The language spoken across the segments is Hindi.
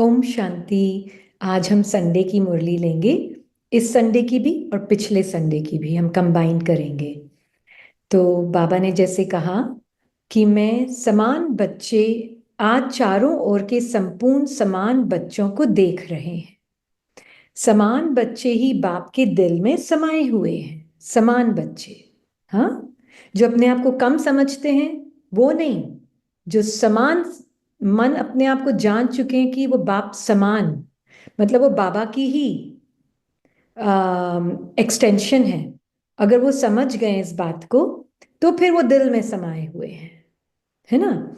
ओम शांति। आज हम संडे की मुरली लेंगे। इस संडे की भी और पिछले संडे की भी हम कंबाइन करेंगे। तो बाबा ने जैसे कहा कि मैं समान बच्चे आज चारों ओर के संपूर्ण समान बच्चों को देख रहे हैं। समान बच्चे ही बाप के दिल में समाये हुए हैं। समान बच्चे, हाँ, जो अपने आप को कम समझते हैं वो नहीं, जो समान मन अपने आप को जान चुके हैं कि वो बाप समान, मतलब वो बाबा की ही एक्सटेंशन है। अगर वो समझ गए इस बात को तो फिर वो दिल में समाये हुए हैं, है ना।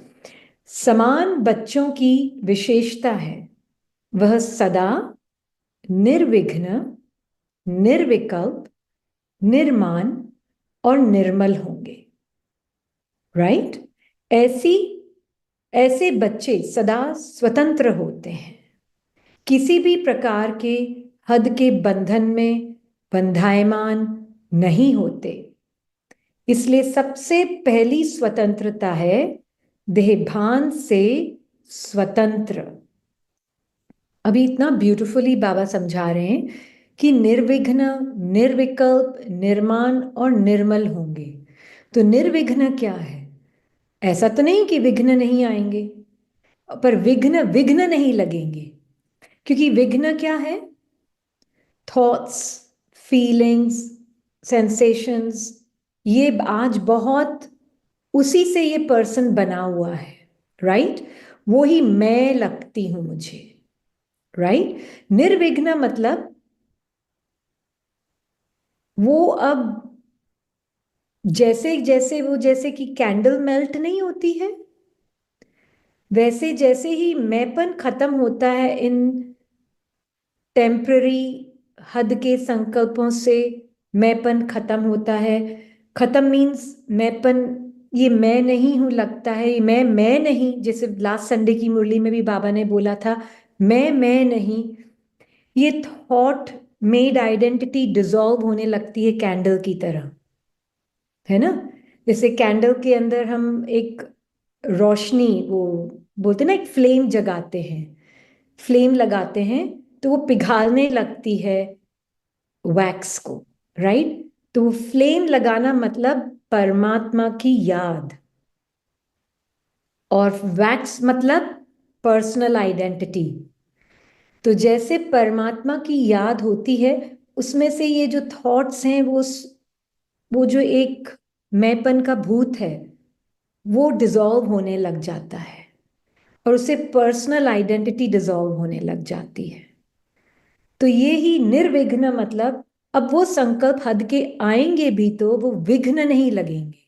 समान बच्चों की विशेषता है वह सदा निर्विघ्न, निर्विकल्प, निर्माण और निर्मल होंगे। राइट? ऐसी ऐसे बच्चे सदा स्वतंत्र होते हैं, किसी भी प्रकार के हद के बंधन में बंधायमान नहीं होते। इसलिए सबसे पहली स्वतंत्रता है देहभान से स्वतंत्र। अभी इतना ब्यूटीफुली बाबा समझा रहे हैं कि निर्विघ्न, निर्विकल्प, निर्माण और निर्मल होंगे। तो निर्विघ्न क्या है? ऐसा तो नहीं कि विघ्न नहीं आएंगे, पर विघ्न विघ्न नहीं लगेंगे। क्योंकि विघ्न क्या है? Thoughts, feelings, sensations. ये आज बहुत उसी से ये पर्सन बना हुआ है। राइट? वो ही मैं लगती हूं मुझे। राइट? निर्विघ्न मतलब वो अब जैसे जैसे वो जैसे कि कैंडल मेल्ट नहीं होती है, वैसे जैसे ही मैंपन खत्म होता है इन टेम्पररी हद के संकल्पों से, मैंपन खत्म होता है। खत्म मीन्स मैंपन, ये मैं नहीं हूं लगता है, ये मैं नहीं। जैसे लास्ट संडे की मुरली में भी बाबा ने बोला था मैं नहीं। ये थॉट मेड आइडेंटिटी डिसॉल्व होने लगती है कैंडल की तरह, है ना। जैसे कैंडल के अंदर हम एक रोशनी, वो बोलते ना, एक फ्लेम जगाते हैं, फ्लेम लगाते हैं तो वो पिघालने लगती है वैक्स को। राइट? तो फ्लेम लगाना मतलब परमात्मा की याद, और वैक्स मतलब पर्सनल आइडेंटिटी। तो जैसे परमात्मा की याद होती है, उसमें से ये जो थॉट्स हैं वो जो एक मैंपन का भूत है वो डिसॉल्व होने लग जाता है, और उससे पर्सनल आइडेंटिटी डिसॉल्व होने लग जाती है। तो ये ही निर्विघ्न मतलब अब वो संकल्प हद के आएंगे भी तो वो विघ्न नहीं लगेंगे।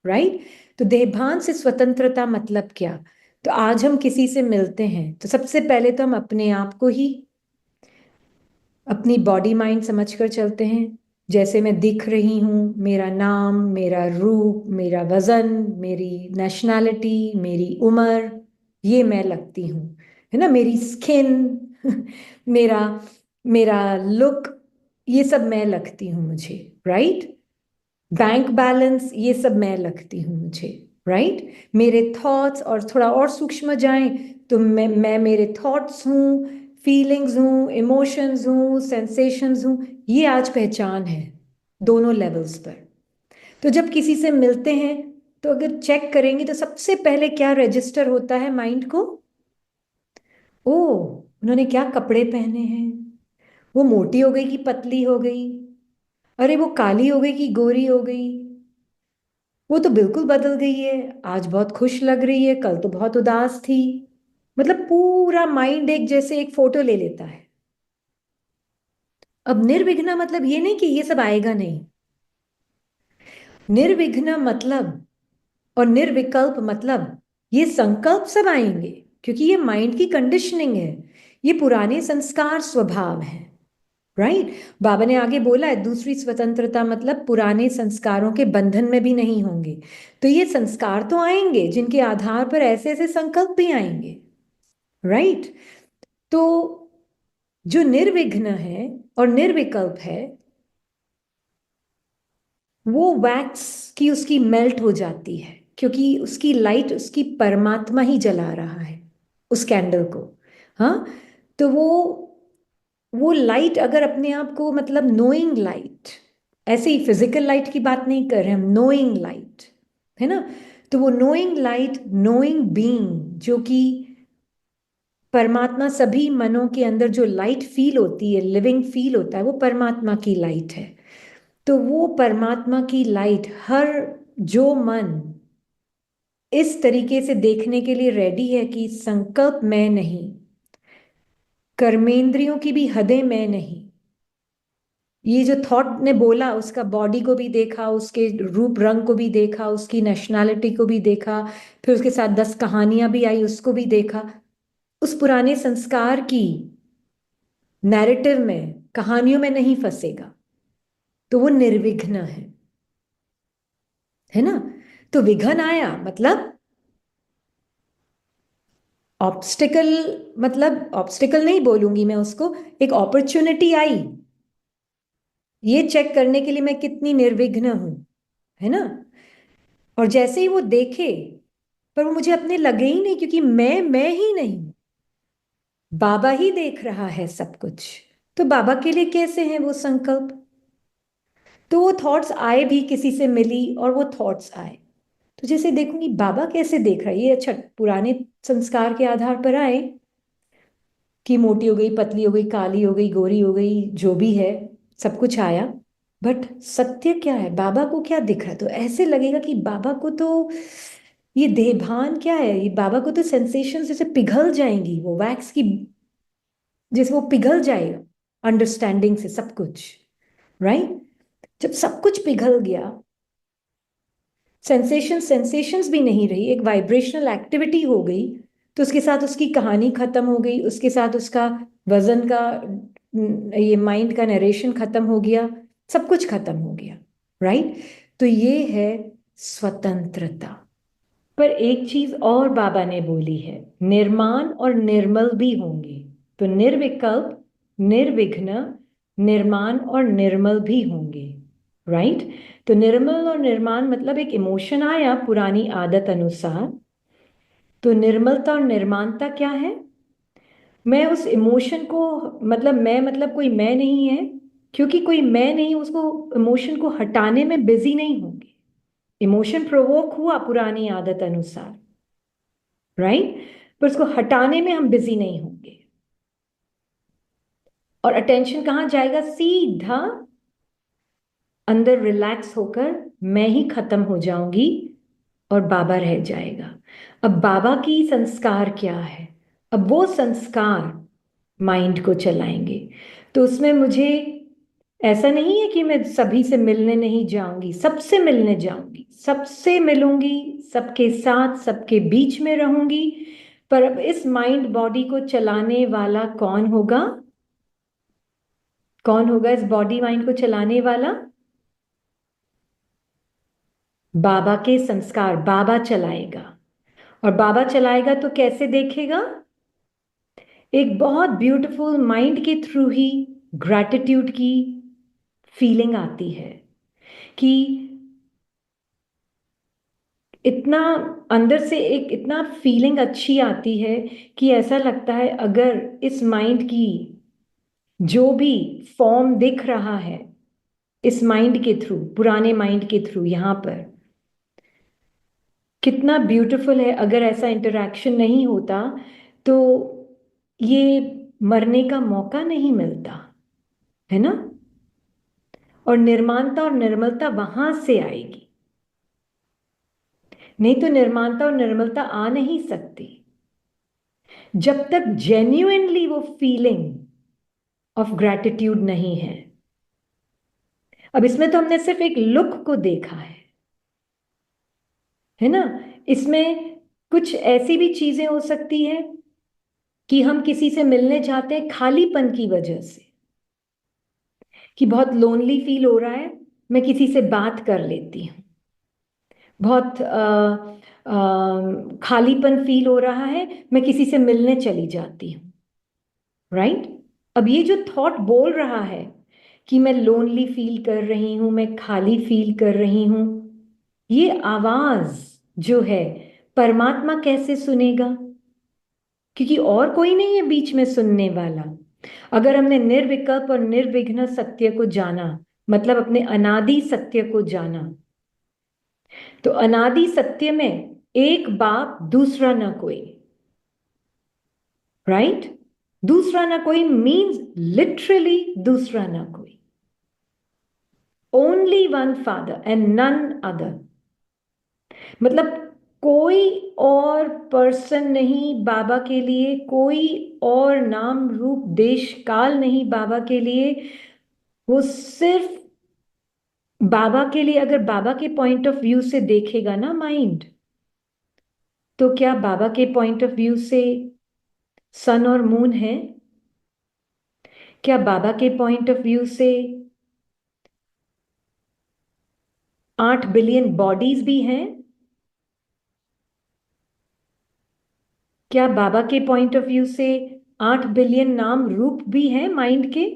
राइट? तो देहभान से स्वतंत्रता मतलब क्या? तो आज हम किसी से मिलते हैं तो सबसे पहले तो हम अपने आप को ही, अपनी बॉडी माइंड समझकर चलते हैं। जैसे मैं दिख रही हूं, मेरा नाम, मेरा रूप, मेरा वजन, मेरी नेशनैलिटी, मेरी उम्र, ये मैं लगती हूँ, है ना। मेरी स्किन मेरा मेरा लुक, ये सब मैं लगती हूँ मुझे। राइट? बैंक बैलेंस, ये सब मैं लगती हूँ मुझे। राइट? मेरे थॉट्स, और थोड़ा और सूक्ष्म जाएं तो मैं मेरे थॉट्स हूँ, फीलिंग्स हूँ, इमोशंस हूँ, सेंसेशंस हूँ। ये आज पहचान है दोनों लेवल्स पर। तो जब किसी से मिलते हैं तो अगर चेक करेंगे तो सबसे पहले क्या रजिस्टर होता है माइंड को? ओ, उन्होंने क्या कपड़े पहने हैं, वो मोटी हो गई कि पतली हो गई, अरे वो काली हो गई कि गोरी हो गई, वो तो बिल्कुल बदल गई है, आज बहुत खुश लग रही है, कल तो बहुत उदास थी। मतलब पूरा माइंड एक जैसे एक फोटो ले लेता है। अब निर्विघ्न मतलब ये नहीं कि ये सब आएगा नहीं। निर्विघ्न मतलब और निर्विकल्प मतलब ये संकल्प सब आएंगे, क्योंकि ये माइंड की कंडीशनिंग है, ये पुराने संस्कार स्वभाव है। राइट? बाबा ने आगे बोला है दूसरी स्वतंत्रता मतलब पुराने संस्कारों के बंधन में भी नहीं होंगे। तो ये संस्कार तो आएंगे जिनके आधार पर ऐसे ऐसे संकल्प भी आएंगे। राइट? तो जो निर्विघ्न है और निर्विकल्प है, वो वैक्स की उसकी मेल्ट हो जाती है, क्योंकि उसकी लाइट, उसकी परमात्मा ही जला रहा है उस कैंडल को। हाँ, तो वो लाइट अगर अपने आप को, मतलब नोइंग लाइट, ऐसे ही फिजिकल लाइट की बात नहीं कर रहे हम, नोइंग लाइट, है ना। तो वो नोइंग लाइट, नोइंग बीइंग, जो कि परमात्मा, सभी मनों के अंदर जो लाइट फील होती है, लिविंग फील होता है, वो परमात्मा की लाइट है। तो वो परमात्मा की लाइट, हर जो मन इस तरीके से देखने के लिए रेडी है कि संकल्प मैं नहीं, कर्मेंद्रियों की भी हदें मैं नहीं, ये जो थॉट ने बोला, उसका बॉडी को भी देखा, उसके रूप रंग को भी देखा, उसकी नेशनैलिटी को भी देखा, फिर उसके साथ 10 कहानियां भी आई, उसको भी देखा, उस पुराने संस्कार की नैरेटिव में, कहानियों में नहीं फंसेगा, तो वो निर्विघ्न है ना। तो विघन आया मतलब ऑब्स्टिकल, मतलब ऑब्स्टिकल नहीं बोलूंगी मैं उसको, एक अपॉर्चुनिटी आई ये चेक करने के लिए मैं कितनी निर्विघ्न हूं, है ना। और जैसे ही वो देखे, पर वो मुझे अपने लगे ही नहीं, क्योंकि मैं ही नहीं, बाबा ही देख रहा है सब कुछ। तो बाबा के लिए कैसे हैं वो संकल्प। तो वो थॉट्स आए भी, किसी से मिली और वो थॉट्स आए, तो जैसे देखूंगी बाबा कैसे देख रहा है ये, अच्छा पुराने संस्कार के आधार पर आए कि मोटी हो गई, पतली हो गई, काली हो गई, गोरी हो गई, जो भी है सब कुछ आया, बट सत्य क्या है, बाबा को क्या दिख रहा है। तो ऐसे लगेगा कि बाबा को तो ये देहभान क्या है, ये बाबा को तो सेंसेशन जैसे पिघल जाएंगी, वो वैक्स की, जैसे वो पिघल जाएगा अंडरस्टैंडिंग से सब कुछ, राइट। जब सब कुछ पिघल गया, सेंसेशंस भी नहीं रही, एक वाइब्रेशनल एक्टिविटी हो गई, तो उसके साथ उसकी कहानी खत्म हो गई, उसके साथ उसका वजन का, ये माइंड का नरेशन खत्म हो गया, सब कुछ खत्म हो गया, राइट। तो ये है स्वतंत्रता। पर एक चीज और बाबा ने बोली है, निर्माण और निर्मल भी होंगे। तो निर्विकल्प, निर्विघ्न, निर्माण और निर्मल भी होंगे, राइट। तो निर्मल और निर्माण मतलब एक इमोशन आया पुरानी आदत अनुसार, तो निर्मलता और निर्माणता क्या है, मैं उस इमोशन को, मतलब मैं, मतलब कोई मैं नहीं है, क्योंकि कोई मैं नहीं, उसको इमोशन को हटाने में बिजी नहीं होंगे। इमोशन प्रोवोक हुआ पुरानी आदत अनुसार, राइट, पर उसको हटाने में हम बिजी नहीं होंगे, और अटेंशन कहाँ जाएगा, सीधा अंदर रिलैक्स होकर मैं ही खत्म हो जाऊंगी और बाबा रह जाएगा। अब बाबा की संस्कार क्या है, अब वो संस्कार माइंड को चलाएंगे। तो उसमें मुझे ऐसा नहीं है कि मैं सभी से मिलने नहीं जाऊंगी, सबसे मिलने जाऊंगी, सबसे मिलूंगी, सबके साथ सबके बीच में रहूंगी। पर अब इस माइंड बॉडी को चलाने वाला कौन होगा, कौन होगा इस बॉडी माइंड को चलाने वाला, बाबा के संस्कार, बाबा चलाएगा। और बाबा चलाएगा तो कैसे देखेगा, एक बहुत ब्यूटीफुल माइंड के थ्रू ही ग्रैटिट्यूड की फीलिंग आती है, कि इतना अंदर से एक इतना फीलिंग अच्छी आती है कि ऐसा लगता है अगर इस माइंड की जो भी फॉर्म दिख रहा है, इस माइंड के थ्रू, पुराने माइंड के थ्रू यहाँ पर, कितना ब्यूटीफुल है। अगर ऐसा इंटरेक्शन नहीं होता तो ये मरने का मौका नहीं मिलता, है ना। और निर्माणता और निर्मलता वहां से आएगी, नहीं तो निर्माणता और निर्मलता आ नहीं सकती जब तक जेन्युइनली वो फीलिंग ऑफ ग्रैटिट्यूड नहीं है। अब इसमें तो हमने सिर्फ एक लुक को देखा है ना। इसमें कुछ ऐसी भी चीजें हो सकती है कि हम किसी से मिलने जाते हैं खालीपन की वजह से, कि बहुत लोनली फील हो रहा है, मैं किसी से बात कर लेती हूँ, बहुत खालीपन फील हो रहा है, मैं किसी से मिलने चली जाती हूँ, राइट। अब ये जो थॉट बोल रहा है कि मैं लोनली फील कर रही हूं, मैं खाली फील कर रही हूं, ये आवाज जो है परमात्मा कैसे सुनेगा, क्योंकि और कोई नहीं है बीच में सुनने वाला। अगर हमने निर्विकल्प और निर्विघ्न सत्य को जाना, मतलब अपने अनादि सत्य को जाना, तो अनादि सत्य में एक बाप दूसरा ना कोई, राइट? दूसरा ना कोई मीन्स लिटरली दूसरा ना कोई, only one father and none other. मतलब कोई और पर्सन नहीं बाबा के लिए, कोई और नाम रूप देश काल नहीं बाबा के लिए, वो सिर्फ बाबा के लिए। अगर बाबा के पॉइंट ऑफ व्यू से देखेगा ना माइंड, तो क्या बाबा के पॉइंट ऑफ व्यू से सन और मून है? क्या बाबा के पॉइंट ऑफ व्यू से 8 बिलियन बॉडीज भी हैं? क्या बाबा के पॉइंट ऑफ व्यू से 8 बिलियन नाम रूप भी हैं माइंड के?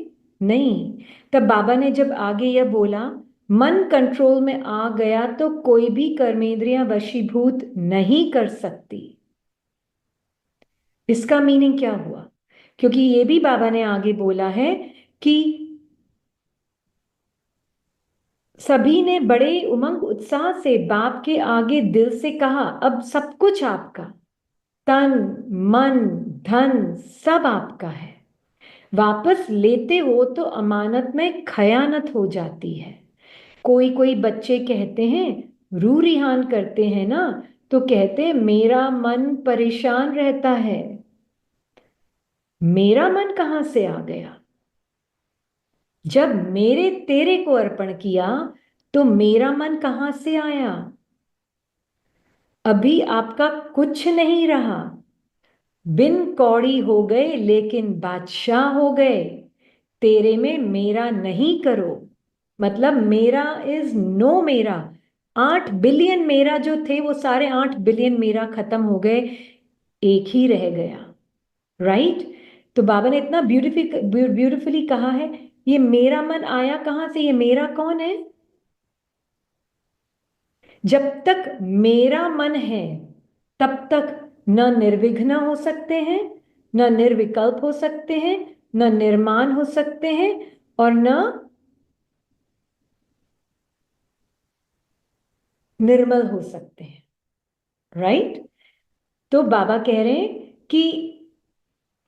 नहीं। तब बाबा ने जब आगे यह बोला, मन कंट्रोल में आ गया तो कोई भी कर्मेंद्रियां वशीभूत नहीं कर सकती, इसका मीनिंग क्या हुआ? क्योंकि ये भी बाबा ने आगे बोला है कि सभी ने बड़े उमंग उत्साह से बाप के आगे दिल से कहा, अब सब कुछ आपका, तन मन धन सब आपका है, वापस लेते हो तो अमानत में खयानत हो जाती है। कोई कोई बच्चे कहते हैं, रू रिहान करते हैं ना, तो कहते हैं मेरा मन परेशान रहता है। मेरा मन कहां से आ गया? जब मेरे तेरे को अर्पण किया तो मेरा मन कहां से आया? अभी आपका कुछ नहीं रहा, बिन कौड़ी हो गए लेकिन बादशाह हो गए। तेरे में मेरा नहीं करो, मतलब मेरा इज नो मेरा। 8 बिलियन मेरा जो थे वो सारे 8 बिलियन मेरा खत्म हो गए, एक ही रह गया, राइट? तो बाबा ने इतना ब्यूटिफुली कहा है, ये मेरा मन आया कहां से? ये मेरा कौन है? जब तक मेरा मन है तब तक न निर्विघ्न हो सकते हैं, न निर्विकल्प हो सकते हैं, न निर्माण हो सकते हैं, और न निर्मल हो सकते हैं, राइट? तो बाबा कह रहे हैं कि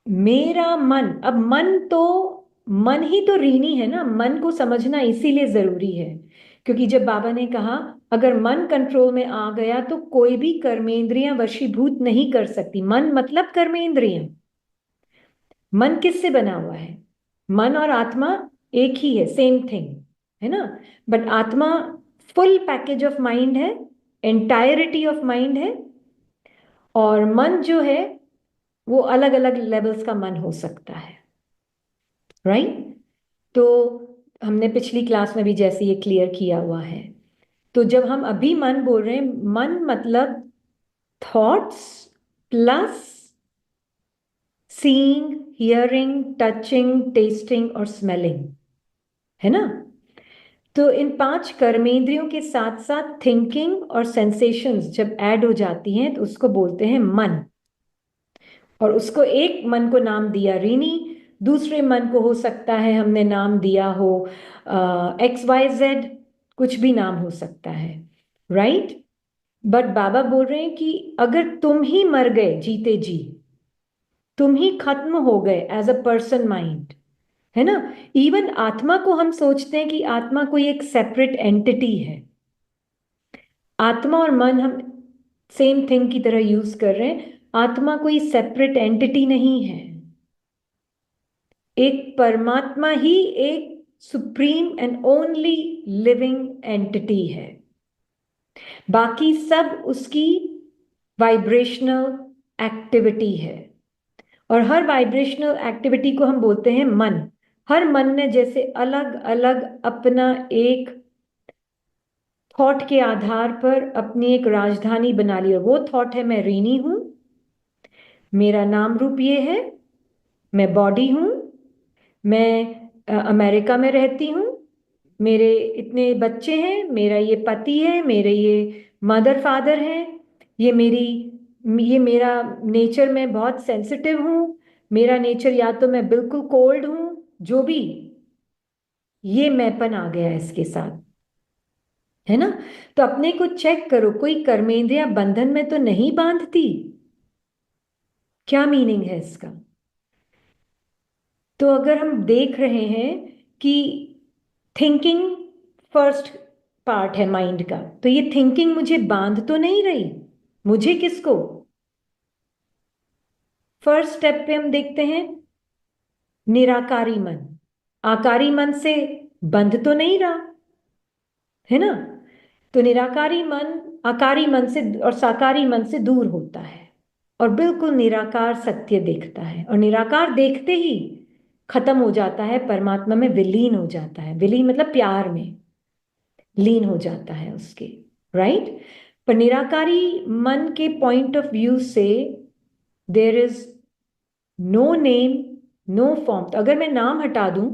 मेरा मन, अब मन तो, मन ही तो ऋणी है ना, मन को समझना इसीलिए जरूरी है। क्योंकि जब बाबा ने कहा अगर मन कंट्रोल में आ गया तो कोई भी कर्मेंद्रियां वशीभूत नहीं कर सकती, मन मतलब कर्मेंद्रियां। मन किससे बना हुआ है? मन और आत्मा एक ही है, सेम थिंग है ना। बट आत्मा फुल पैकेज ऑफ माइंड है, एंटायरिटी ऑफ माइंड है, और मन जो है वो अलग अलग लेवल्स का मन हो सकता है, राइट? तो हमने पिछली क्लास में भी जैसे ये क्लियर किया हुआ है। तो जब हम अभी मन बोल रहे हैं, मन मतलब thoughts plus seeing, hearing, touching, testing और स्मेलिंग, है ना। तो इन 5 कर्मेंद्रियों के साथ साथ थिंकिंग और सेंसेशंस जब ऐड हो जाती हैं तो उसको बोलते हैं मन। और उसको एक मन को नाम दिया ऋणी, दूसरे मन को हो सकता है हमने नाम दिया हो XYZ, कुछ भी नाम हो सकता है, राइट? बट बाबा बोल रहे हैं कि अगर तुम ही मर गए जीते जी, तुम ही खत्म हो गए एज अ पर्सन माइंड, है ना। इवन आत्मा को हम सोचते हैं कि आत्मा कोई एक सेपरेट एंटिटी है। आत्मा और मन हम सेम थिंग की तरह यूज कर रहे हैं। आत्मा कोई सेपरेट एंटिटी नहीं है, एक परमात्मा ही एक supreme and only living entity है। बाकी सब उसकी वाइब्रेशनल एक्टिविटी है, और हर वाइब्रेशनल एक्टिविटी को हम बोलते हैं मन। हर मन ने जैसे अलग अलग अपना एक थॉट के आधार पर अपनी एक राजधानी बना ली, और वो थॉट है मैं ऋणी हूं, मेरा नाम रूप ये है, मैं बॉडी हूं, मैं अमेरिका में रहती हूँ, मेरे इतने बच्चे हैं, मेरा ये पति है, मेरे ये मदर फादर हैं, ये मेरी ये मेरा नेचर, मैं बहुत सेंसिटिव हूं, मेरा नेचर या तो मैं बिल्कुल कोल्ड हूं, जो भी, ये मैंपन आ गया है इसके साथ, है ना। तो अपने को चेक करो, कोई कर्मेंद्रियां बंधन में तो नहीं बांधती। क्या मीनिंग है इसका? तो अगर हम देख रहे हैं कि थिंकिंग फर्स्ट पार्ट है माइंड का, तो ये थिंकिंग मुझे बांध तो नहीं रही। मुझे किसको? फर्स्ट स्टेप पे हम देखते हैं निराकारी मन। आकारी मन से बंध तो नहीं रहा, है ना। तो निराकारी मन आकारी मन से और साकारी मन से दूर होता है और बिल्कुल निराकार सत्य देखता है, और निराकार देखते ही खत्म हो जाता है, परमात्मा में विलीन हो जाता है। विलीन मतलब प्यार में लीन हो जाता है उसके, राइट। पर निराकारी मन के पॉइंट ऑफ व्यू से there is no name, no form. तो अगर मैं नाम हटा दूं,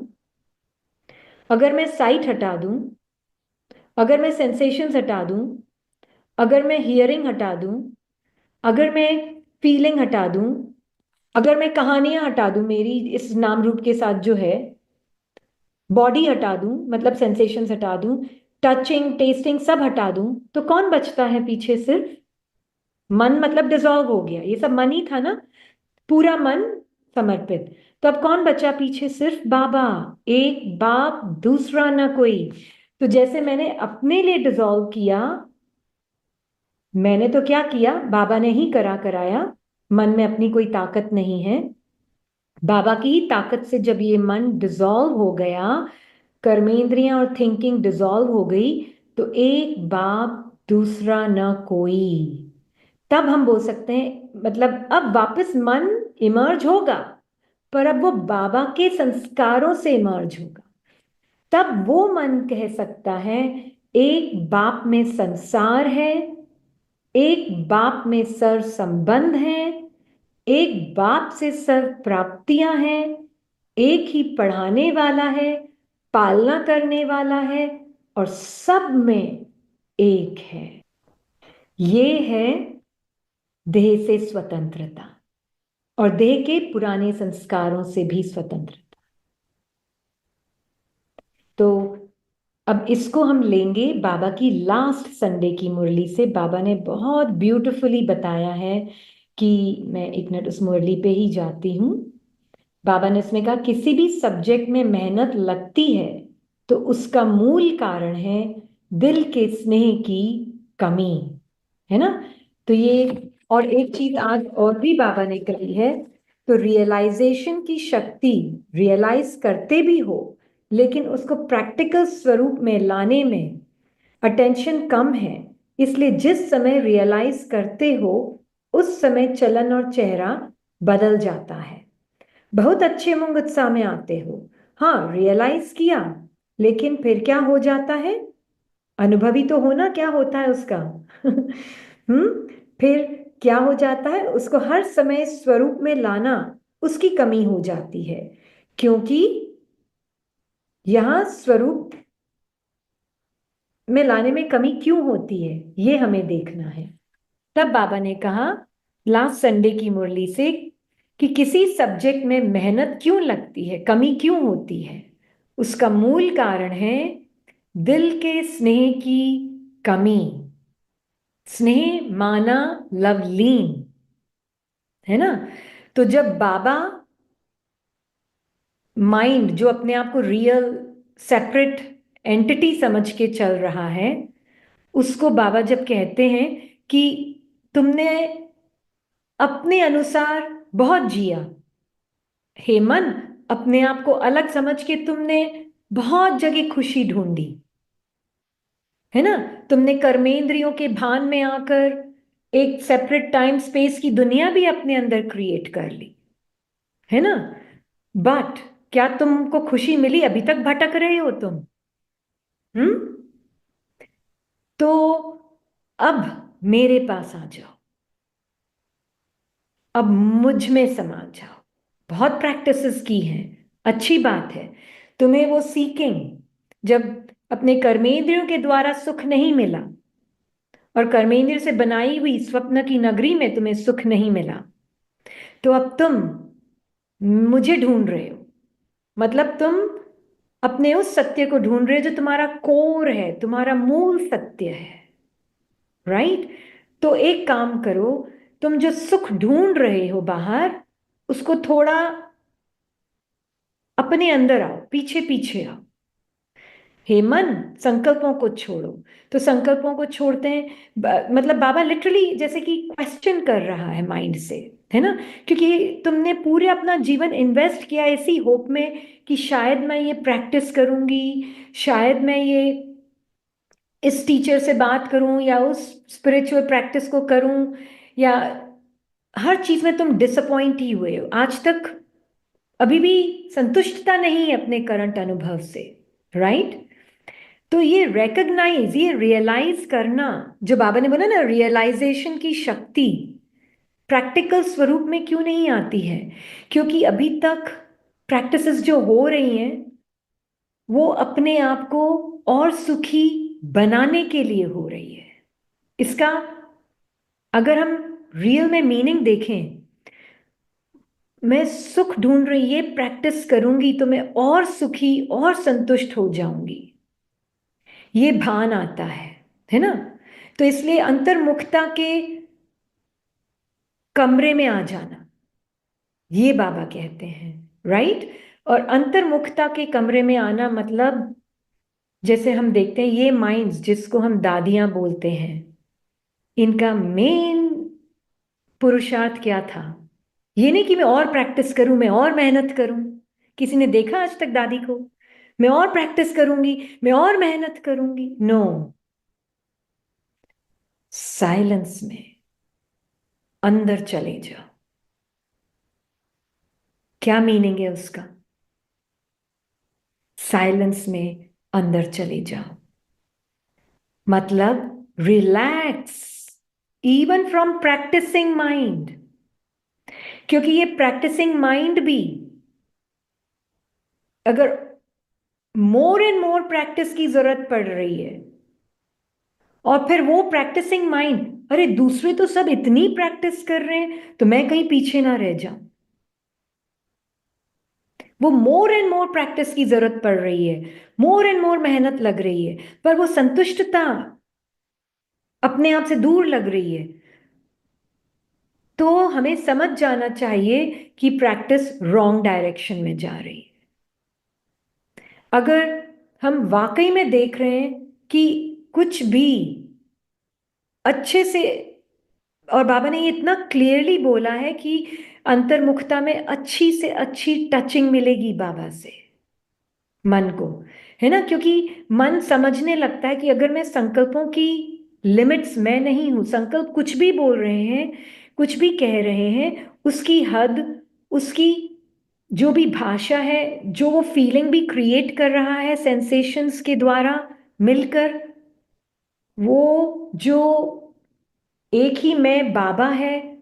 अगर मैं साइट हटा दूं, अगर मैं सेंसेशंस हटा दूं, अगर मैं हियरिंग हटा दूं, अगर मैं फीलिंग हटा दूं, अगर मैं कहानियां हटा दूं मेरी इस नाम रूप के साथ जो है, बॉडी हटा दूं मतलब सेंसेशंस हटा दूं, टचिंग टेस्टिंग सब हटा दूं, तो कौन बचता है पीछे? सिर्फ मन, मतलब डिसॉल्व हो गया, ये सब मन ही था ना, पूरा मन समर्पित। तो अब कौन बचा पीछे? सिर्फ बाबा। एक बाप, दूसरा ना कोई। तो जैसे मैंने अपने लिए डिसॉल्व किया, मैंने तो क्या किया, बाबा ने ही करा कराया, मन में अपनी कोई ताकत नहीं है। बाबा की ही ताकत से जब ये मन डिसॉल्व हो गया, कर्मेंद्रियां और थिंकिंग डिसॉल्व हो गई, तो एक बाप दूसरा न कोई। तब हम बोल सकते हैं, मतलब अब वापस मन इमर्ज होगा, पर अब वो बाबा के संस्कारों से इमर्ज होगा। तब वो मन कह सकता है एक बाप में संसार है, एक बाप में सर संबंध है, एक बाप से सर्व प्राप्तियां हैं, एक ही पढ़ाने वाला है, पालना करने वाला है, और सब में एक है। ये है देह से स्वतंत्रता, और देह के पुराने संस्कारों से भी स्वतंत्रता। तो अब इसको हम लेंगे बाबा की लास्ट संडे की मुरली से। बाबा ने बहुत ब्यूटीफुली बताया है कि मैं एक मिनट उस मुरली पे ही जाती हूँ। बाबा ने इसमें कहा किसी भी सब्जेक्ट में मेहनत लगती है तो उसका मूल कारण है दिल के स्नेह की कमी, है ना। तो ये, और एक चीज आज और भी बाबा ने कही है, तो रियलाइजेशन की शक्ति, रियलाइज करते भी हो लेकिन उसको प्रैक्टिकल स्वरूप में लाने में अटेंशन कम है, इसलिए जिस समय रियलाइज करते हो उस समय चलन और चेहरा बदल जाता है। बहुत अच्छे उमंग उत्साह में आते हो, हाँ रियलाइज किया, लेकिन फिर क्या हो जाता है? अनुभवी तो होना क्या होता है उसका। फिर क्या हो जाता है? उसको हर समय स्वरूप में लाना, उसकी कमी हो जाती है, क्योंकि यहां स्वरूप में लाने में कमी क्यों होती है ये हमें देखना है। तब बाबा ने कहा लास्ट संडे की मुरली से कि किसी सब्जेक्ट में मेहनत क्यों लगती है, कमी क्यों होती है, उसका मूल कारण है दिल के स्नेह की कमी। स्नेह माना लवलीन, है ना। तो जब बाबा माइंड जो अपने आप को रियल सेपरेट एंटिटी समझ के चल रहा है, उसको बाबा जब कहते हैं कि तुमने अपने अनुसार बहुत जिया, हे मन, अपने आप को अलग समझ के तुमने बहुत जगह खुशी ढूंढी, है ना। तुमने कर्मेंद्रियों के भान में आकर एक सेपरेट टाइम स्पेस की दुनिया भी अपने अंदर क्रिएट कर ली, है ना। बट क्या तुमको खुशी मिली? अभी तक भटक रहे हो तुम। हम्म। तो अब मेरे पास आ जाओ, अब मुझ में समा जाओ। बहुत प्रैक्टिसेस की हैं, अच्छी बात है। तुम्हें वो सीकिंग, जब अपने कर्मेंद्रियों के द्वारा सुख नहीं मिला और कर्मेंद्र से बनाई हुई स्वप्न की नगरी में तुम्हें सुख नहीं मिला, तो अब तुम मुझे ढूंढ रहे हो। मतलब तुम अपने उस सत्य को ढूंढ रहे हो जो तुम्हारा कोर है, तुम्हारा मूल सत्य है, राइट? तो एक काम करो, तुम जो सुख ढूंढ रहे हो बाहर, उसको थोड़ा अपने अंदर आओ, पीछे पीछे आओ। हे मन, संकल्पों को छोड़ो। तो संकल्पों को छोड़ते हैं, मतलब बाबा लिटरली जैसे कि क्वेश्चन कर रहा है माइंड से, है ना? क्योंकि तुमने पूरे अपना जीवन इन्वेस्ट किया इसी होप में कि शायद मैं ये प्रैक्टिस करूंगी, शायद मैं ये इस टीचर से बात करूं या उस स्पिरिचुअल प्रैक्टिस को करूं, या हर चीज में तुम डिसअपॉइंट ही हुए हो आज तक। अभी भी संतुष्टता नहीं है अपने करंट अनुभव से, राइट? तो ये रिकग्नाइज, ये रियलाइज करना, जो बाबा ने बोला ना, रियलाइजेशन की शक्ति प्रैक्टिकल स्वरूप में क्यों नहीं आती है? क्योंकि अभी तक प्रैक्टिसेस जो हो रही हैं वो अपने आप को और सुखी बनाने के लिए हो रही है। इसका अगर हम रियल में मीनिंग देखें, मैं सुख ढूंढ रही, ये प्रैक्टिस करूंगी तो मैं और सुखी और संतुष्ट हो जाऊंगी, ये भान आता है ना? तो इसलिए अंतर्मुखता के कमरे में आ जाना, ये बाबा कहते हैं, राइट? और अंतर्मुखता के कमरे में आना मतलब, जैसे हम देखते हैं ये माइंड्स जिसको हम दादियां बोलते हैं, इनका मेन पुरुषार्थ क्या था? ये नहीं कि मैं और प्रैक्टिस करूं, मैं और मेहनत करूं। किसी ने देखा आज तक दादी को? मैं और प्रैक्टिस करूंगी, मैं और मेहनत करूंगी, नो। साइलेंस में अंदर चले जाओ। क्या मीनिंग है उसका? साइलेंस में अंदर चले जाओ मतलब relax, even from practicing mind. क्योंकि ये प्रैक्टिसिंग माइंड भी अगर मोर एंड मोर प्रैक्टिस की जरूरत पड़ रही है, और फिर वो प्रैक्टिसिंग माइंड, अरे दूसरे तो सब इतनी प्रैक्टिस कर रहे हैं तो मैं कहीं पीछे ना रह जाऊं, वो मोर एंड मोर प्रैक्टिस की जरूरत पड़ रही है, मोर एंड मोर मेहनत लग रही है, पर वो संतुष्टता अपने आप से दूर लग रही है, तो हमें समझ जाना चाहिए कि प्रैक्टिस रॉन्ग डायरेक्शन में जा रही है। अगर हम वाकई में देख रहे हैं कि कुछ भी अच्छे से, और बाबा ने ये इतना क्लियरली बोला है कि अंतर्मुखता में अच्छी से अच्छी टचिंग मिलेगी बाबा से मन को, है ना? क्योंकि मन समझने लगता है कि अगर मैं संकल्पों की लिमिट्स में नहीं हूं, संकल्प कुछ भी बोल रहे हैं, कुछ भी कह रहे हैं, उसकी हद, उसकी जो भी भाषा है, जो वो फीलिंग भी क्रिएट कर रहा है सेंसेशंस के द्वारा मिलकर, वो जो एक ही मैं बाबा है,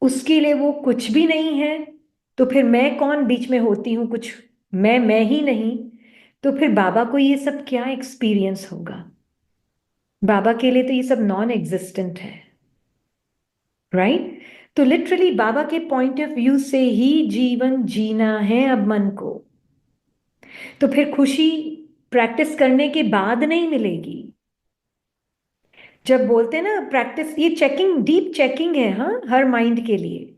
उसके लिए वो कुछ भी नहीं है। तो फिर मैं कौन बीच में होती हूं? कुछ मैं ही नहीं। तो फिर बाबा को ये सब क्या एक्सपीरियंस होगा? बाबा के लिए तो ये सब नॉन एग्जिस्टेंट है, राइट? तो लिटरली बाबा के पॉइंट ऑफ व्यू से ही जीवन जीना है अब मन को। तो फिर खुशी प्रैक्टिस करने के बाद नहीं मिलेगी। जब बोलते हैं ना प्रैक्टिस, ये चेकिंग, डीप चेकिंग है, हाँ, हर माइंड के लिए,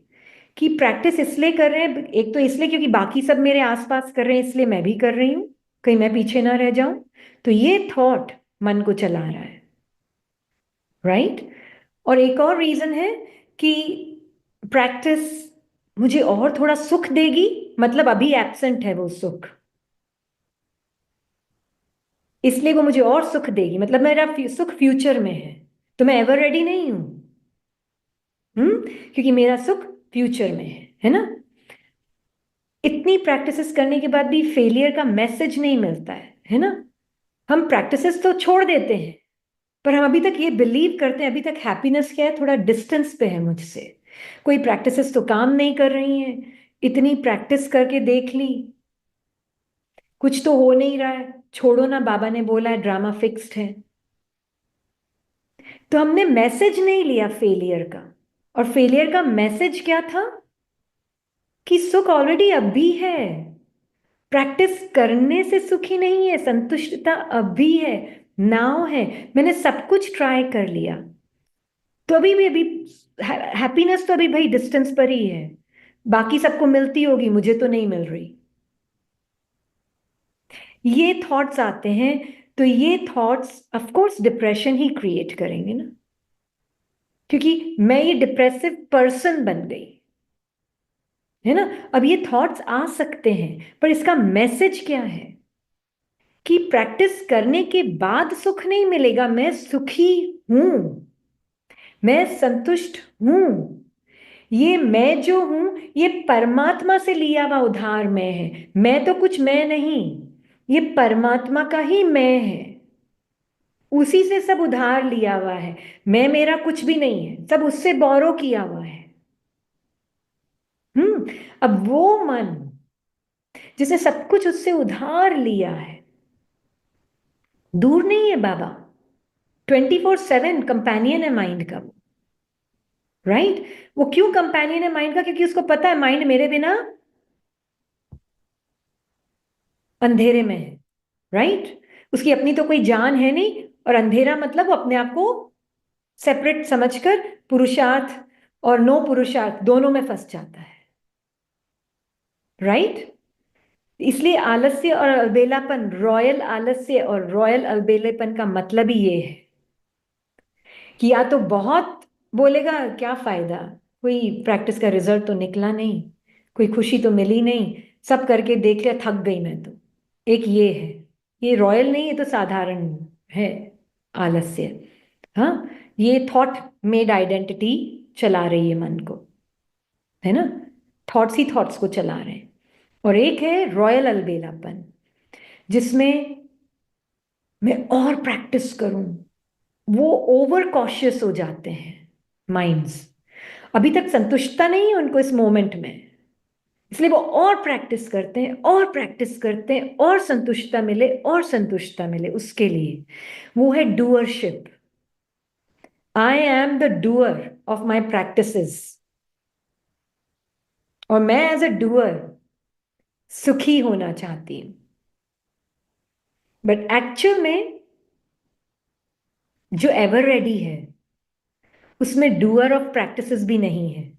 कि प्रैक्टिस इसलिए कर रहे हैं, एक तो इसलिए क्योंकि बाकी सब मेरे आसपास कर रहे हैं, इसलिए मैं भी कर रही हूं, कहीं मैं पीछे ना रह जाऊं। तो ये थॉट मन को चला रहा है, राइट? और एक और रीजन है कि प्रैक्टिस मुझे और थोड़ा सुख देगी, मतलब अभी एब्सेंट है वो सुख, इसलिए वो मुझे और सुख देगी, मतलब मेरा सुख फ्यूचर में है, तो मैं एवर रेडी नहीं हूं। क्योंकि मेरा सुख फ्यूचर में है ना? इतनी प्रैक्टिसेस करने के बाद भी फेलियर का मैसेज नहीं मिलता है ना? हम प्रैक्टिसेस तो छोड़ देते हैं, पर हम अभी तक ये बिलीव करते हैं अभी तक हैप्पीनेस क्या है, थोड़ा डिस्टेंस पे है मुझसे, कोई प्रैक्टिसेस तो काम नहीं कर रही हैं, इतनी प्रैक्टिस करके देख ली, कुछ तो हो नहीं रहा है, छोड़ो ना, बाबा ने बोला है ड्रामा फिक्स्ड है। तो हमने मैसेज नहीं लिया फेलियर का, और फेलियर का मैसेज क्या था कि सुख ऑलरेडी अभी है, प्रैक्टिस करने से सुखी नहीं है, संतुष्टता अभी है, नाउ है, मैंने सब कुछ ट्राई कर लिया, तो अभी हैप्पीनेस तो अभी भाई डिस्टेंस पर ही है, बाकी सबको मिलती होगी, मुझे तो नहीं मिल रही। ये थॉट्स आते हैं, तो ये thoughts of course depression he create करेंगे ना, क्योंकि मैं ये डिप्रेसिव पर्सन बन गई, है ना। अब ये थॉट्स आ सकते हैं, पर इसका मैसेज क्या है कि प्रैक्टिस करने के बाद सुख नहीं मिलेगा, मैं सुखी हूं, मैं संतुष्ट हूं, ये मैं जो हूं ये परमात्मा से लिया हुआ उधार मैं है, मैं तो कुछ मैं नहीं, ये परमात्मा का ही मैं है, उसी से सब उधार लिया हुआ है, मैं मेरा कुछ भी नहीं है, सब उससे बोरो किया हुआ है। अब वो मन जिसने सब कुछ उससे उधार लिया है, दूर नहीं है बाबा, 24/7 कंपेनियन है माइंड का, राइट। वो क्यों कंपेनियन है माइंड का? क्योंकि उसको पता है माइंड मेरे बिना अंधेरे में है, राइट। उसकी अपनी तो कोई जान है नहीं, और अंधेरा मतलब वो अपने आप को सेपरेट समझकर पुरुषार्थ और नो पुरुषार्थ दोनों में फंस जाता है, राइट। इसलिए आलस्य और अलबेलापन, रॉयल आलस्य और रॉयल अलबेलेपन का मतलब ही ये है कि या तो बहुत बोलेगा क्या फायदा, कोई प्रैक्टिस का रिजल्ट तो निकला नहीं, कोई खुशी तो मिली नहीं, सब करके देख लिया, थक गई मैं तो, एक ये है, ये रॉयल नहीं, ये तो साधारण है आलस्य। हाँ, ये थॉट मेड आइडेंटिटी चला रही है मन को, है ना, थॉट्स ही थॉट्स को चला रहे हैं। और एक है रॉयल अलबेलापन, जिसमें मैं और प्रैक्टिस करूं, वो ओवर कॉशियस हो जाते हैं माइंड्स, अभी तक संतुष्टता नहीं है उनको इस मोमेंट में, इसलिए वो और प्रैक्टिस करते हैं और प्रैक्टिस करते हैं, और संतुष्टता मिले और संतुष्टता मिले, उसके लिए वो है doership. I am the doer of my practices, और मैं एज अ डूअर सुखी होना चाहती हूं, बट एक्चुअल में जो एवर रेडी है उसमें डूअर ऑफ प्रैक्टिसेस भी नहीं है,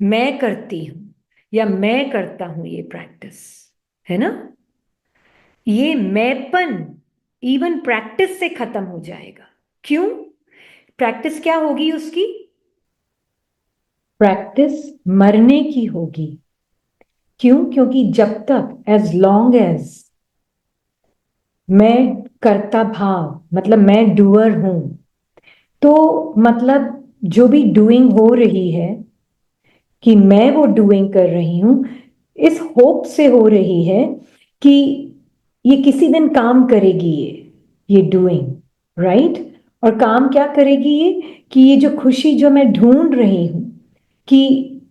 मैं करती हूं या मैं करता हूं ये प्रैक्टिस, है ना। ये मैंपन इवन प्रैक्टिस से खत्म हो जाएगा। क्यों? प्रैक्टिस क्या होगी उसकी? प्रैक्टिस मरने की होगी। क्यों? क्योंकि जब तक, एज लॉन्ग एज मैं कर्ता भाव, मतलब मैं डूअर हूं, तो मतलब जो भी डूइंग हो रही है कि मैं वो डूइंग कर रही हूं, इस होप से हो रही है कि ये किसी दिन काम करेगी, ये डूइंग, राइट। और काम क्या करेगी ये? कि ये जो खुशी जो मैं ढूंढ रही हूं कि,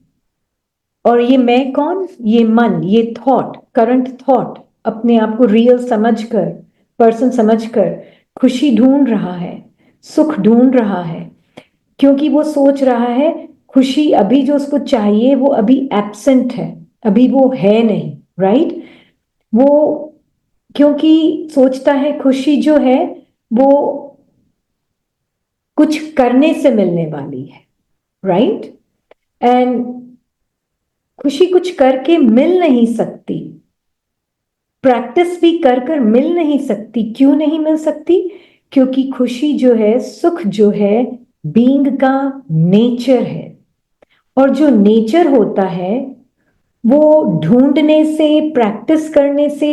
और ये मैं कौन? ये मन, ये थॉट, करंट थॉट, अपने आप को रियल समझकर, पर्सन समझकर खुशी ढूंढ रहा है, सुख ढूंढ रहा है, क्योंकि वो सोच रहा है खुशी अभी जो उसको चाहिए वो अभी एब्सेंट है, अभी वो है नहीं, राइट। वो क्योंकि सोचता है खुशी जो है वो कुछ करने से मिलने वाली है, राइट। एंड खुशी कुछ करके मिल नहीं सकती, प्रैक्टिस भी कर कर मिल नहीं सकती। क्यों नहीं मिल सकती? क्योंकि खुशी जो है, सुख जो है, बीइंग का नेचर है, और जो नेचर होता है वो ढूंढने से, प्रैक्टिस करने से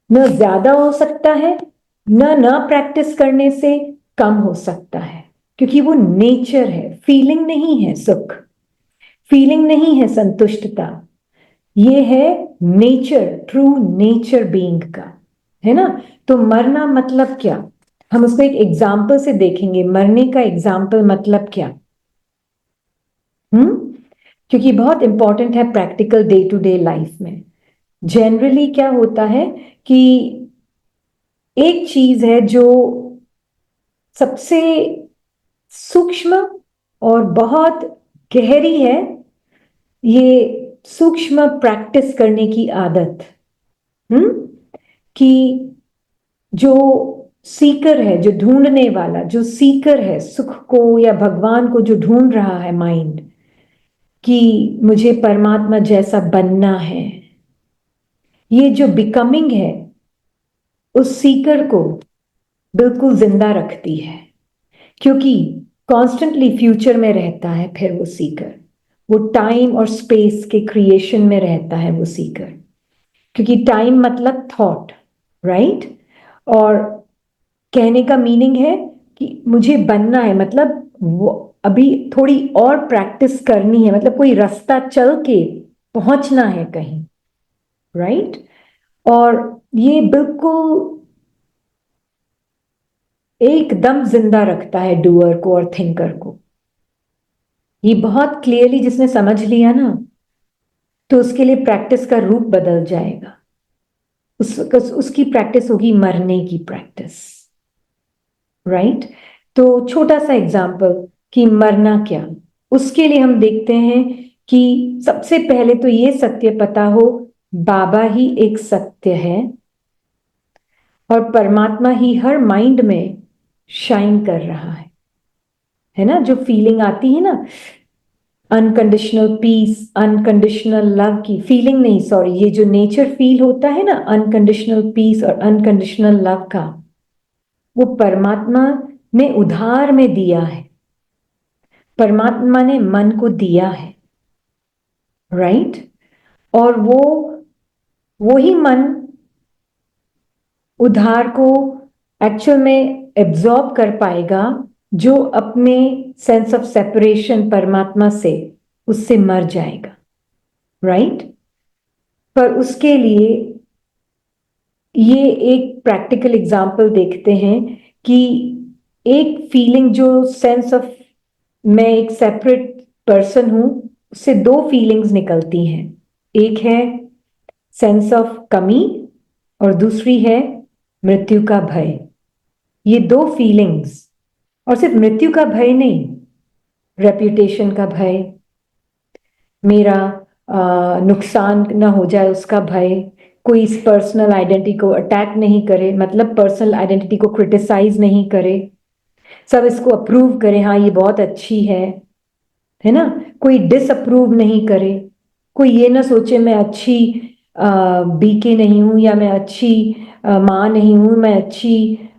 न ज्यादा हो सकता है, न प्रैक्टिस करने से कम हो सकता है, क्योंकि वो नेचर है। फीलिंग नहीं है सुख, फीलिंग नहीं है संतुष्टता, ये है नेचर, ट्रू नेचर बीइंग का, है ना। तो मरना मतलब क्या? हम उसको एक एग्जाम्पल से देखेंगे, मरने का एग्जाम्पल मतलब क्या। क्योंकि बहुत इंपॉर्टेंट है practical day to day life में। जनरली क्या होता है कि एक चीज है जो सबसे सूक्ष्म और बहुत गहरी है, ये सूक्ष्म प्रैक्टिस करने की आदत। कि जो सीकर है, जो ढूंढने वाला, जो सीकर है सुख को या भगवान को, जो ढूंढ रहा है माइंड कि मुझे परमात्मा जैसा बनना है, ये जो बिकमिंग है उस सीकर को बिल्कुल जिंदा रखती है, क्योंकि कॉन्स्टेंटली फ्यूचर में रहता है। फिर वो सीकर वो टाइम और स्पेस के क्रिएशन में रहता है वो सीकर, क्योंकि टाइम मतलब थॉट, राइट? और कहने का मीनिंग है कि मुझे बनना है, मतलब वो अभी थोड़ी और प्रैक्टिस करनी है, मतलब कोई रास्ता चल के पहुंचना है कहीं, राइट? और ये बिल्कुल एकदम जिंदा रखता है डूअर को और थिंकर को। ये बहुत क्लियरली जिसने समझ लिया ना, तो उसके लिए प्रैक्टिस का रूप बदल जाएगा। उसकी प्रैक्टिस होगी मरने की प्रैक्टिस, राइट? तो छोटा सा एग्जाम्पल कि मरना क्या, उसके लिए हम देखते हैं कि सबसे पहले तो ये सत्य पता हो, बाबा ही एक सत्य है और परमात्मा ही हर माइंड में शाइन कर रहा है ना? जो फीलिंग आती है ना, अनकंडीशनल पीस, अनकंडीशनल लव की फीलिंग नहीं, सॉरी, ये जो नेचर फील होता है ना अनकंडीशनल पीस और अनकंडीशनल लव का, वो परमात्मा ने उधार में दिया है। परमात्मा ने मन को दिया है, राइट? और वो ही मन उधार को एक्चुअल में एब्जॉर्ब कर पाएगा जो अपने सेंस ऑफ सेपरेशन परमात्मा से, उससे मर जाएगा, राइट? पर उसके लिए ये एक प्रैक्टिकल एग्जाम्पल देखते हैं कि एक फीलिंग जो सेंस ऑफ मैं एक सेपरेट पर्सन हूं, उससे दो फीलिंग्स निकलती हैं। एक है सेंस ऑफ कमी और दूसरी है मृत्यु का भय। ये दो फीलिंग्स, और सिर्फ मृत्यु का भय नहीं, रेप्यूटेशन का भय, मेरा नुकसान ना हो जाए उसका भय, कोई इस पर्सनल आइडेंटिटी को अटैक नहीं करे, मतलब पर्सनल आइडेंटिटी को क्रिटिसाइज नहीं करे, सब इसको अप्रूव करे, हाँ ये बहुत अच्छी है ना? कोई डिसअप्रूव नहीं करे, कोई ये ना सोचे मैं अच्छी बीके नहीं हूं, या मैं अच्छी माँ नहीं हूं, मैं अच्छी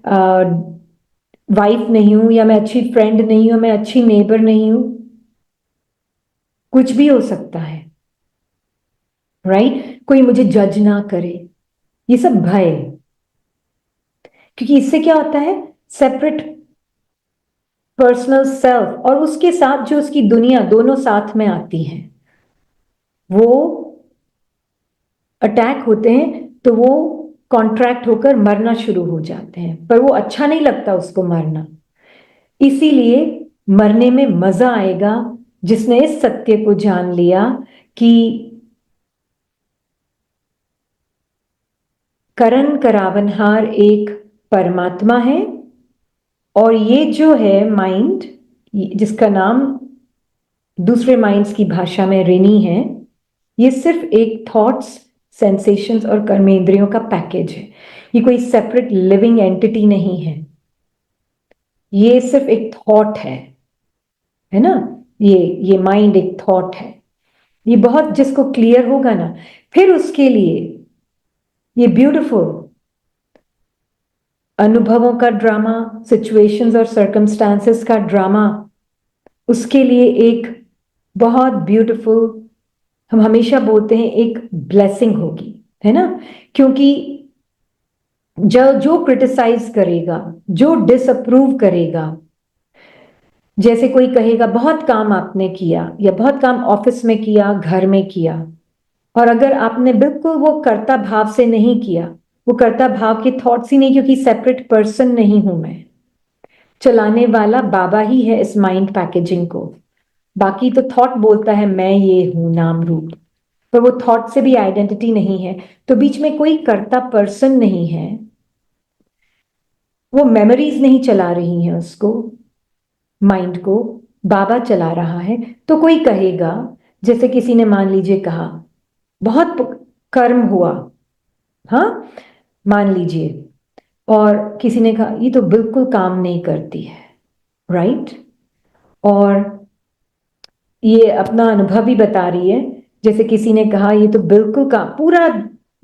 वाइफ नहीं हूं, या मैं अच्छी फ्रेंड नहीं हूं, मैं अच्छी नेबर नहीं हूं। कुछ भी हो सकता है, राइट? कोई मुझे जज ना करे, ये सब भय। क्योंकि इससे क्या होता है, सेपरेट पर्सनल सेल्फ और उसके साथ जो उसकी दुनिया, दोनों साथ में आती हैं, वो अटैक होते हैं, तो वो कॉन्ट्रैक्ट होकर मरना शुरू हो जाते हैं। पर वो अच्छा नहीं लगता उसको मरना, इसीलिए मरने में मजा आएगा जिसने इस सत्य को जान लिया कि करण करावनहार एक परमात्मा है, और ये जो है माइंड, जिसका नाम दूसरे माइंड्स की भाषा में रिनी है, ये सिर्फ एक थॉट्स, सेंसेशंस और कर्मेंद्रियों का पैकेज है। ये कोई सेपरेट लिविंग एंटिटी नहीं है, ये सिर्फ एक थॉट है ना? ये माइंड एक थॉट है। ये बहुत जिसको क्लियर होगा ना, फिर उसके लिए ये ब्यूटीफुल अनुभवों का ड्रामा, सिचुएशंस और सर्कमस्टांसेस का ड्रामा, उसके लिए एक बहुत ब्यूटीफुल, हम हमेशा बोलते हैं एक ब्लेसिंग होगी, है ना? क्योंकि जो क्रिटिसाइज करेगा, जो डिसअप्रूव करेगा, जैसे कोई कहेगा बहुत काम आपने किया, या बहुत काम ऑफिस में किया, घर में किया, और अगर आपने बिल्कुल वो कर्ता भाव से नहीं किया, वो कर्ता भाव के थॉट्स ही नहीं, क्योंकि सेपरेट पर्सन नहीं हूं मैं, चलाने वाला बाबा ही है इस माइंड पैकेजिंग को। बाकी तो थॉट बोलता है मैं ये हूं नाम रूप, पर वो थॉट से भी आइडेंटिटी नहीं है, तो बीच में कोई कर्ता पर्सन नहीं है। वो मेमोरीज नहीं चला रही हैं उसको, माइंड को बाबा चला रहा है। तो कोई कहेगा, जैसे किसी ने मान लीजिए कहा बहुत कर्म हुआ, हाँ मान लीजिए, और किसी ने कहा ये तो बिल्कुल काम नहीं करती है, राइट? और ये अपना अनुभव ही बता रही है, जैसे किसी ने कहा ये तो बिल्कुल काम, पूरा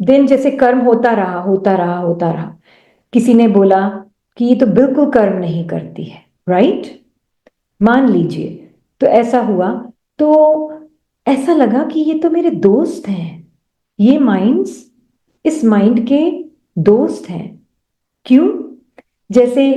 दिन जैसे कर्म होता रहा होता रहा होता रहा, किसी ने बोला कि ये तो बिल्कुल कर्म नहीं करती है, राइट? मान लीजिए तो ऐसा हुआ, तो ऐसा लगा कि ये तो मेरे दोस्त हैं, ये माइंड्स इस माइंड के दोस्त हैं। क्यों? जैसे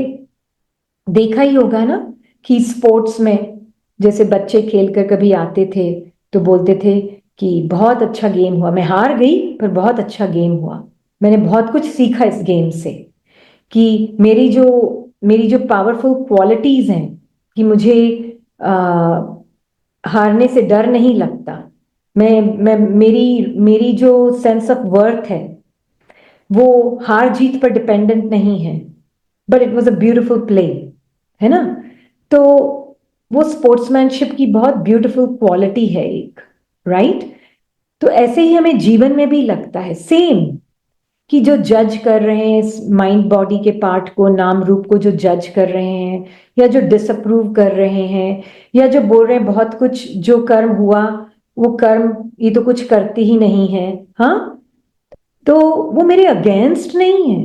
देखा ही होगा ना कि स्पोर्ट्स में जैसे बच्चे खेलकर कभी आते थे तो बोलते थे कि बहुत अच्छा गेम हुआ, मैं हार गई पर बहुत अच्छा गेम हुआ, मैंने बहुत कुछ सीखा इस गेम से, कि मेरी जो पावरफुल क्वालिटीज हैं, कि मुझे हारने से डर नहीं लगता, मैं मेरी मेरी जो सेंस ऑफ वर्थ है वो हार जीत पर डिपेंडेंट नहीं है, but it was a beautiful play, है ना? तो वो स्पोर्ट्समैनशिप की बहुत ब्यूटीफुल क्वालिटी है एक, राइट? तो ऐसे ही हमें जीवन में भी लगता है सेम, कि जो जज कर रहे हैं इस माइंड बॉडी के पार्ट को, नाम रूप को जो जज कर रहे हैं, या जो डिसअप्रूव कर रहे हैं, या जो बोल रहे हैं बहुत कुछ जो कर्म हुआ वो कर्म ये तो कुछ करती ही नहीं है, हाँ, तो वो मेरे अगेंस्ट नहीं है,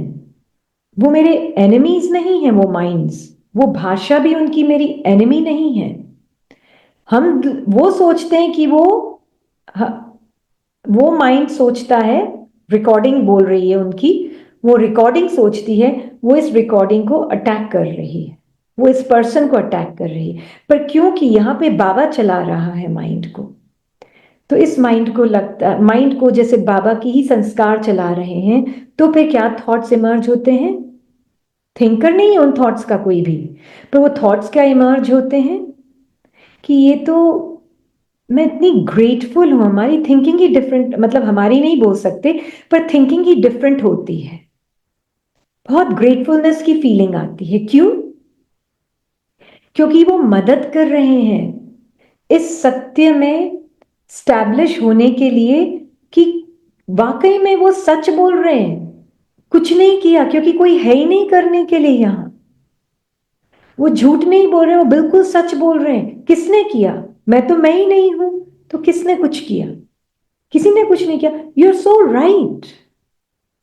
वो मेरे एनिमीज नहीं है, वो माइंड्स, वो भाषा भी उनकी मेरी एनिमी नहीं है। हम वो सोचते हैं कि वो माइंड सोचता है, रिकॉर्डिंग बोल रही है उनकी, वो रिकॉर्डिंग सोचती है वो इस रिकॉर्डिंग को अटैक कर रही है, वो इस पर्सन को अटैक कर रही है, पर क्योंकि यहाँ पे बाबा चला रहा है माइंड को, तो इस माइंड को लगता, माइंड को जैसे बाबा की ही संस्कार चला रहे हैं, तो फिर क्या थॉट्स इमर्ज होते हैं? थिंकर नहीं है उन थॉट्स का कोई भी, पर वो थॉट्स क्या इमर्ज होते हैं कि ये तो मैं इतनी ग्रेटफुल हूं, हमारी थिंकिंग ही डिफरेंट, मतलब हमारी नहीं बोल सकते, पर थिंकिंग ही डिफरेंट होती है, बहुत ग्रेटफुलनेस की फीलिंग आती है। क्यों? क्योंकि वो मदद कर रहे हैं इस सत्य में स्टैब्लिश होने के लिए, कि वाकई में वो सच बोल रहे हैं, कुछ नहीं किया, क्योंकि कोई है ही नहीं करने के लिए यहां, वो झूठ नहीं बोल रहे, वो बिल्कुल सच बोल रहे हैं। किसने किया? मैं तो मैं ही नहीं हूं, तो किसने कुछ किया? किसी ने कुछ नहीं किया। यू आर सो राइट,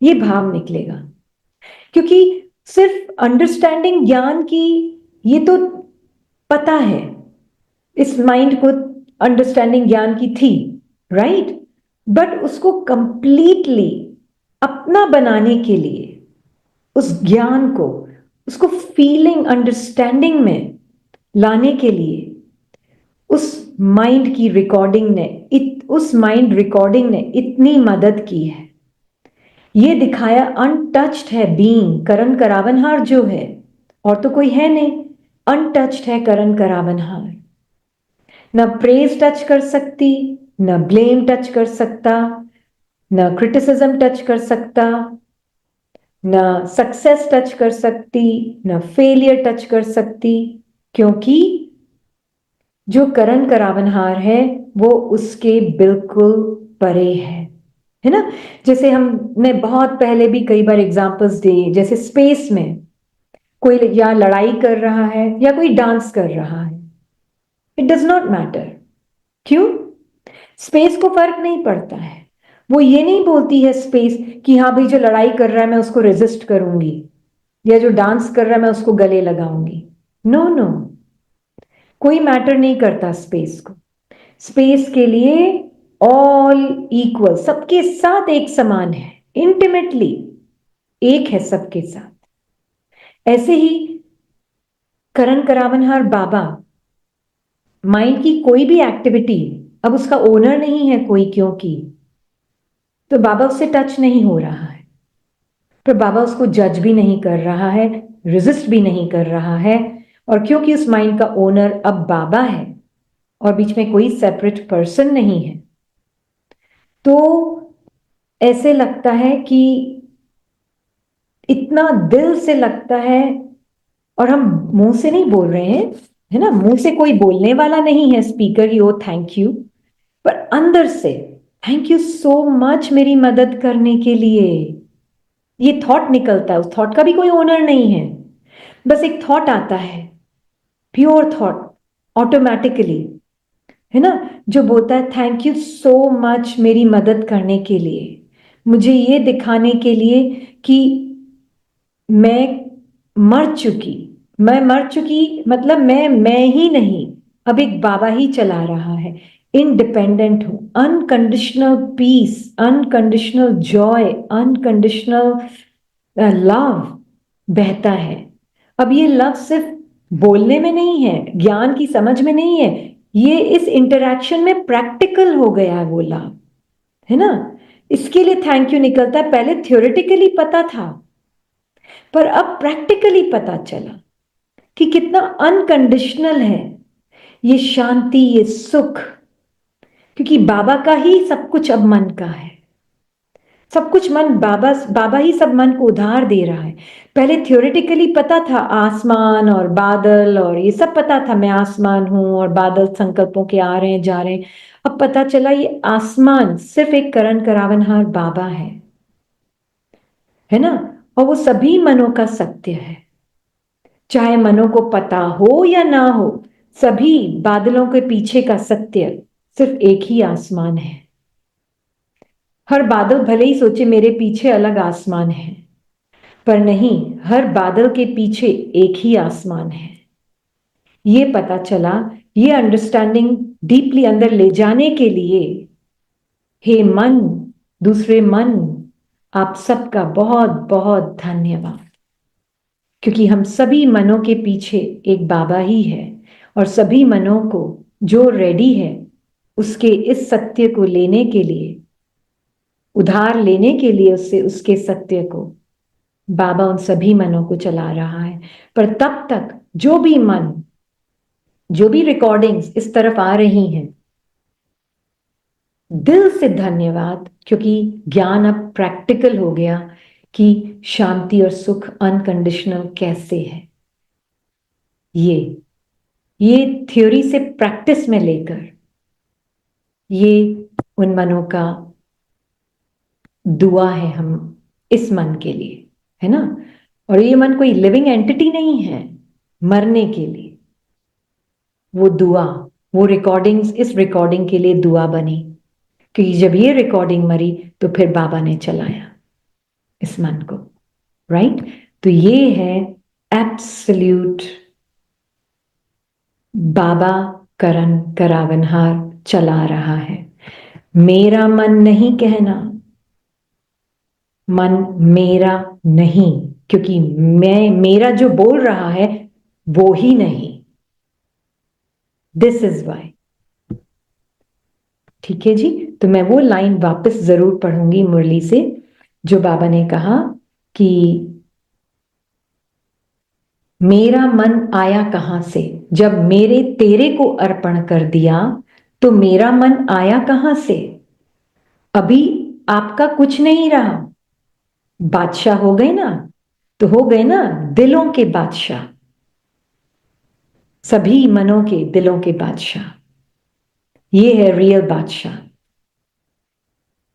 ये भाव निकलेगा, क्योंकि सिर्फ अंडरस्टैंडिंग ज्ञान की, ये तो पता है इस माइंड को, अंडरस्टैंडिंग ज्ञान की थी, राइट? बट उसको कंप्लीटली अपना बनाने के लिए, उस ज्ञान को, उसको फीलिंग अंडरस्टैंडिंग में लाने के लिए, उस माइंड की रिकॉर्डिंग ने, उस माइंड रिकॉर्डिंग ने इतनी मदद की है, ये दिखाया अनटच्ड है बीइंग करण करावनहार जो है, और तो कोई है नहीं, अनटच्ड है करण करावनहार, न प्रेज टच कर सकती, न ब्लेम टच कर सकता, न क्रिटिसिज्म टच कर सकता, न सक्सेस टच कर सकती, न फेलियर टच कर सकती, क्योंकि जो करण करावनहार है वो उसके बिल्कुल परे है ना? जैसे हमने बहुत पहले भी कई बार एग्जांपल्स दिए, जैसे स्पेस में कोई या लड़ाई कर रहा है या कोई डांस कर रहा है, इट डज नॉट मैटर। क्यों? स्पेस को फर्क नहीं पड़ता है, वो ये नहीं बोलती है स्पेस कि हाँ भाई जो लड़ाई कर रहा है मैं उसको रेजिस्ट करूंगी, या जो डांस कर रहा है मैं उसको गले लगाऊंगी। नो नो, कोई मैटर नहीं करता स्पेस को, स्पेस के लिए ऑल इक्वल, सबके साथ एक समान है, इंटीमेटली एक है सबके साथ। ऐसे ही करण करावनहार बाबा, माइंड की कोई भी एक्टिविटी अब उसका ओनर नहीं है कोई, क्योंकि तो बाबा उससे टच नहीं हो रहा है, पर बाबा उसको जज भी नहीं कर रहा है, रेजिस्ट भी नहीं कर रहा है, और क्योंकि उस माइंड का ओनर अब बाबा है और बीच में कोई सेपरेट पर्सन नहीं है, तो ऐसे लगता है कि इतना दिल से लगता है, और हम मुंह से नहीं बोल रहे हैं, है ना, मुंह से कोई बोलने वाला नहीं है स्पीकर की ओ थैंक यू, पर अंदर से थैंक यू सो मच मेरी मदद करने के लिए। ये थॉट निकलता है, उस थॉट का भी कोई ओनर नहीं है, बस एक थॉट आता है, प्योर थॉट, ऑटोमेटिकली, है ना, जो बोलता है थैंक यू सो मच मेरी मदद करने के लिए, मुझे ये दिखाने के लिए कि मैं मैं मर चुकी मतलब मैं ही नहीं, अब एक बाबा ही चला रहा है, इंडिपेंडेंट हूं, unconditional peace, unconditional joy, unconditional love बहता है। अब ये लव सिर्फ बोलने में नहीं है, ज्ञान की समझ में नहीं है, ये इस इंटरैक्शन में प्रैक्टिकल हो गया है वो लव, है ना। इसके लिए थैंक यू निकलता है, पहले थ्योरेटिकली पता था, पर अब प्रैक्टिकली पता चला कि कितना अनकंडीशनल है ये शांति, ये सुख, क्योंकि बाबा का ही सब कुछ अब मन का है, सब कुछ मन बाबा बाबा ही सब मन को उधार दे रहा है। पहले थ्योरेटिकली पता था आसमान और बादल और ये सब पता था, मैं आसमान हूं और बादल संकल्पों के आ रहे हैं जा रहे हैं, अब पता चला ये आसमान सिर्फ एक करण करावनहार बाबा है ना, और वो सभी मनों का सत्य है, चाहे मनों को पता हो या ना हो, सभी बादलों के पीछे का सत्य सिर्फ एक ही आसमान है। हर बादल भले ही सोचे मेरे पीछे अलग आसमान है, पर नहीं, हर बादल के पीछे एक ही आसमान है। ये पता चला, ये अंडरस्टैंडिंग डीपली अंदर ले जाने के लिए, हे मन, दूसरे मन, आप सबका बहुत बहुत धन्यवाद, क्योंकि हम सभी मनों के पीछे एक बाबा ही है, और सभी मनों को जो रेडी है उसके इस सत्य को लेने के लिए, उधार लेने के लिए उससे, उसके सत्य को बाबा उन सभी मनों को चला रहा है। पर तब तक जो भी मन, जो भी रिकॉर्डिंग्स इस तरफ आ रही हैं, दिल से धन्यवाद, क्योंकि ज्ञान अब प्रैक्टिकल हो गया कि शांति और सुख अनकंडीशनल कैसे है। ये थ्योरी से प्रैक्टिस में लेकर, ये उन मनों का दुआ है हम इस मन के लिए, है ना। और ये मन कोई लिविंग एंटिटी नहीं है मरने के लिए, वो दुआ, वो रिकॉर्डिंग्स इस रिकॉर्डिंग के लिए दुआ बनी, क्योंकि जब ये रिकॉर्डिंग मरी तो फिर बाबा ने चलाया इस मन को, राइट। तो ये है एब्सोल्यूट बाबा करण करावनहार चला रहा है। मेरा मन नहीं कहना, मन मेरा नहीं, क्योंकि मैं, मेरा जो बोल रहा है वो ही नहीं, दिस इज वाई। ठीक है जी, तो मैं वो लाइन वापस जरूर पढ़ूंगी मुरली से, जो बाबा ने कहा कि मेरा मन आया कहां से, जब मेरे तेरे को अर्पण कर दिया तो मेरा मन आया कहां से, अभी आपका कुछ नहीं रहा, बादशाह हो गए ना, तो हो गए ना दिलों के बादशाह, सभी मनों के दिलों के बादशाह, ये है रियल बादशाह,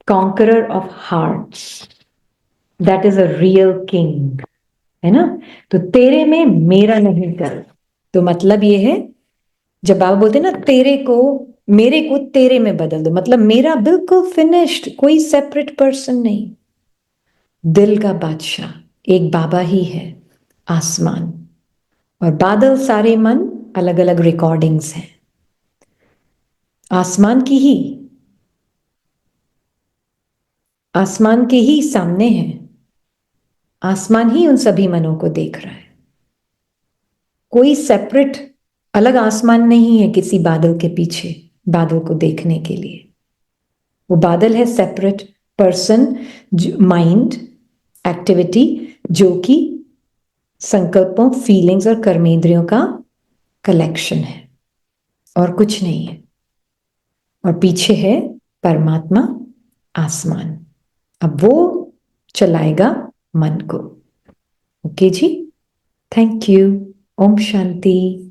conqueror of hearts, that is a real king, है ना। तो तेरे में मेरा नहीं कर, तो मतलब ये है, जब बाबा बोलते हैं ना तेरे को, मेरे को तेरे में बदल दो, मतलब मेरा बिल्कुल फिनिश्ड, कोई सेपरेट पर्सन नहीं, दिल का बादशाह एक बाबा ही है, आसमान और बादल सारे मन अलग अलग रिकॉर्डिंग्स हैं, आसमान की ही, आसमान के ही सामने है, आसमान ही उन सभी मनों को देख रहा है, कोई सेपरेट अलग आसमान नहीं है किसी बादल के पीछे बादल को देखने के लिए, वो बादल है सेपरेट पर्सन, माइंड एक्टिविटी, जो कि संकल्पों, फीलिंग्स और कर्मेंद्रियों का कलेक्शन है और कुछ नहीं है, और पीछे है परमात्मा आसमान, अब वो चलाएगा मन को। ओके जी, थैंक यू। ओम शांति।